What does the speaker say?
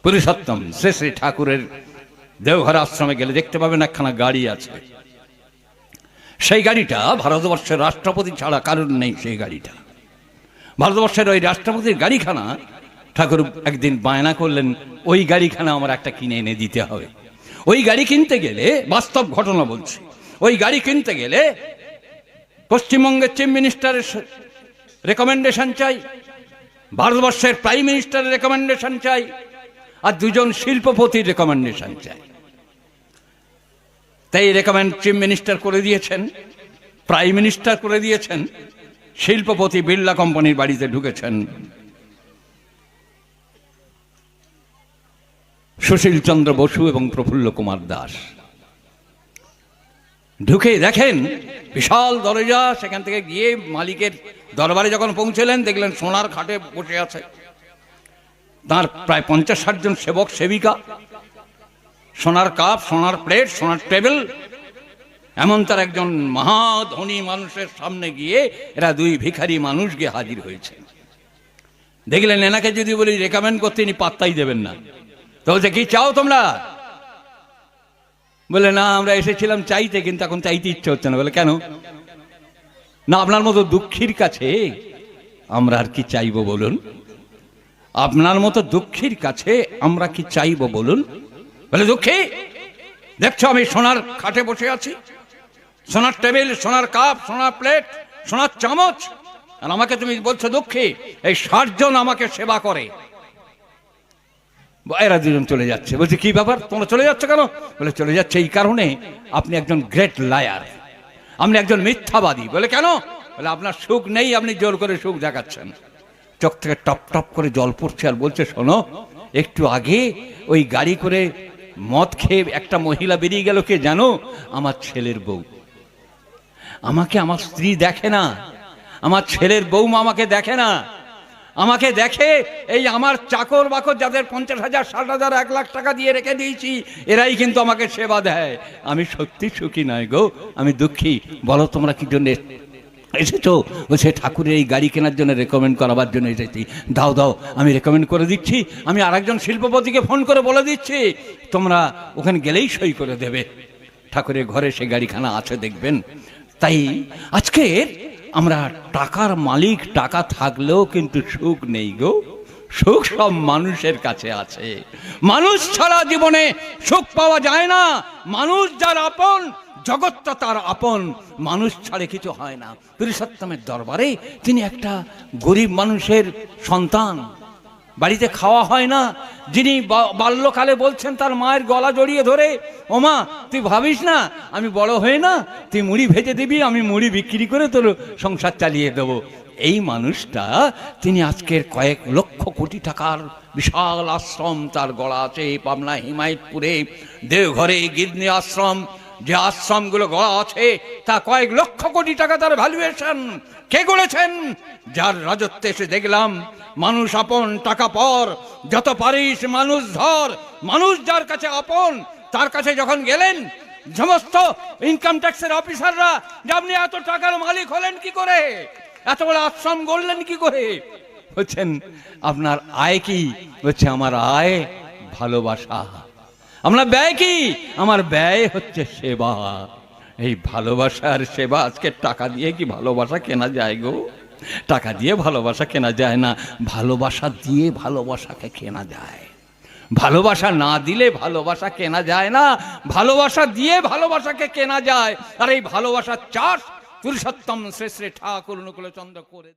পুরুষোত্তম শ্রী শ্রী ঠাকুরের দেওঘর আশ্রমে গেলে দেখতে পাবেন একখানা গাড়ি আছে। সেই গাড়িটা ভারতবর্ষের রাষ্ট্রপতি ছাড়া কারণ নেই। সেই গাড়িটা ভারতবর্ষের ওই রাষ্ট্রপতির গাড়িখানা ঠাকুর একদিন বায়না করলেন, ওই গাড়িখানা আমার একটা কিনে এনে দিতে হবে। ওই গাড়ি কিনতে গেলে, বাস্তব ঘটনা বলছি, ওই গাড়ি কিনতে গেলে পশ্চিমবঙ্গের চিফ মিনিস্টারের রেকমেন্ডেশন চাই, ভারতবর্ষের প্রাইম মিনিস্টারের রেকমেন্ডেশন চাই, আর দুজন শিল্পপতির রেকমেন্ডেশন চাই। তাই রেকমেন্ড চিফ মিনিস্টার করে দিয়েছেন, প্রাইম মিনিস্টার করে দিয়েছেন, শিল্পপতি বিড়লা কোম্পানির বাড়িতে ঢুকেছেন। সুশীল চন্দ্র বসু এবং প্রফুল্ল কুমার দাস ঢুকে দেখেন বিশাল দরজা। সেখান থেকে গিয়ে মালিকের দরবারে যখন পৌঁছলেন, দেখলেন সোনার খাটে বসে আছে তার প্রায় 50-60 জন সেবক সেবিকা, সোনার কাপ, সোনার প্লেট, সোনার টেবিল। এমন তার একজন মহাধনী মানুষের সামনে গিয়ে এরা দুই ভিখারি মানুষ গিয়ে হাজির হয়েছে। দেখলেন এনাকে যদি বলি রেকমেন্ড করতে, ইনি পাত্তাই দেবেন না। তো বলছে, কি চাও তোমরা? বলে, না আমরা এসেছিলাম চাইতে, কিন্তু এখন চাইতে ইচ্ছে হচ্ছে না। বলে, কেন? না, আপনার মতো দুঃখীর কাছে আমরা আর কি চাইবো বলুন? আপনার মতো দুঃখীর কাছে আমরা কি চাইবো বলুন? বলে, দুঃখী দেখছো আমি সোনার খাটে বসে আছি, সোনার টেবিল, সোনার কাপ, সোনার প্লেট, সোনার চামচ, আর আমাকে তুমি বলছো দুঃখী? এই 60 জন আমাকে সেবা করে। এরা দুজন চলে যাচ্ছে। বলছে, কি ব্যাপার, তোমরা চলে যাচ্ছ কেন? বলে, চলে যাচ্ছে এই কারণে, আপনি একজন গ্রেট লায়ার, আপনি একজন মিথ্যাবাদী। বলে, কেন? বলে, আপনার সুখ নেই, আপনি জোর করে সুখ দেখাচ্ছেন। চোখ থেকে টপ টপ করে জল পড়ছে, আর বলছে, শোনো, একটু আগে ওই গাড়ি করে মদ খেয়ে একটা মহিলা বেরিয়ে গেল, কে জানো? আমার ছেলের বউ। আমাকে আমার স্ত্রী দেখে না, আমার ছেলের বউমা আমাকে দেখে না, আমাকে দেখে এই আমার চাকর বাকর, যাদের 50,000, 60,000, 1 লাখ টাকা দিয়ে রেখে দিয়েছি, এরাই কিন্তু আমাকে সেবা দেয়। আমি সত্যি সুখী নয় গো, আমি দুঃখী। বলো তোমরা কি জন্য এসেছো? বলছে, ঠাকুরের এই গাড়ি কেনার জন্য রেকমেন্ড করাবার জন্য এসেছি। দাও দাও, আমি রেকমেন্ড করে দিচ্ছি, আমি আরেকজন শিল্পপতিকে ফোন করে বলে দিচ্ছি, তোমরা ওখানে গেলেই সই করে দেবে। ঠাকুরের ঘরে সে গাড়িখানা আছে, দেখবেন। তাই আজকের আমরা টাকার মালিক, টাকা থাকলেও কিন্তু সুখ নেই গো। সুখ সব মানুষের কাছে আছে। মানুষ ছাড়া জীবনে সুখ পাওয়া যায় না। মানুষ যার আপন, জগৎটা তার আপন, মানুষ ছাড়ে কিছু হয় না। পুরুষোত্তমের দরবারে তিনি একটা গরিব মানুষের সন্তান, বাড়িতে খাওয়া হয় না, যিনি বাল্যকালে বলছেন তার মায়ের গলা জড়িয়ে ধরে, ও মা, তুই ভাবিস না আমি বড় হয়ে না, তুই মুড়ি ভেজে দিবি, আমি মুড়ি বিক্রি করে তোর সংসার চালিয়ে দেবো। এই মানুষটা তিনি আজকের কয়েক লক্ষ কোটি টাকার বিশাল আশ্রম তার গড়া আছে পাবনা হিমায়তপুরে, দেওঘরে গিরনি আশ্রম, যে আশ্রমগুলো গড়া আছে তা কয়েক লক্ষ কোটি টাকা তার ভ্যালুয়েশন। কে গড়েছেন? যার রাজত্বে এসে দেখলাম মানুষ আপন, টাকা পর, যত পারিস মানুষ ধর। মানুষ যার কাছে আপন, তার কাছে যখন গেলেন সমস্ত ইনকাম ট্যাক্সের অফিসাররা, যে আপনি এত টাকার মালিক হলেন কি করে, এত বড় আশ্রম গড়লেন কি করে? বলছেন, আপনার আয় কি? বলছে, আমার আয় ভালোবাসা। আপনার ব্যয় কি? আমার ব্যয় হচ্ছে সেবা। এই ভালোবাসা আর সেবা, আজকে টাকা দিয়ে কি ভালোবাসা কেনা যায় গো? টাকা দিয়ে ভালোবাসা কেনা যায় না, ভালোবাসা দিয়ে ভালোবাসাকে কেনা যায়। ভালোবাসা না দিলে ভালোবাসা কেনা যায় না, ভালোবাসা দিয়ে ভালোবাসাকে কেনা যায়। আর এই ভালোবাসার চাষ পুরুষোত্তম শ্রী শ্রী ঠাকুর অনুকূলচন্দ্র করে।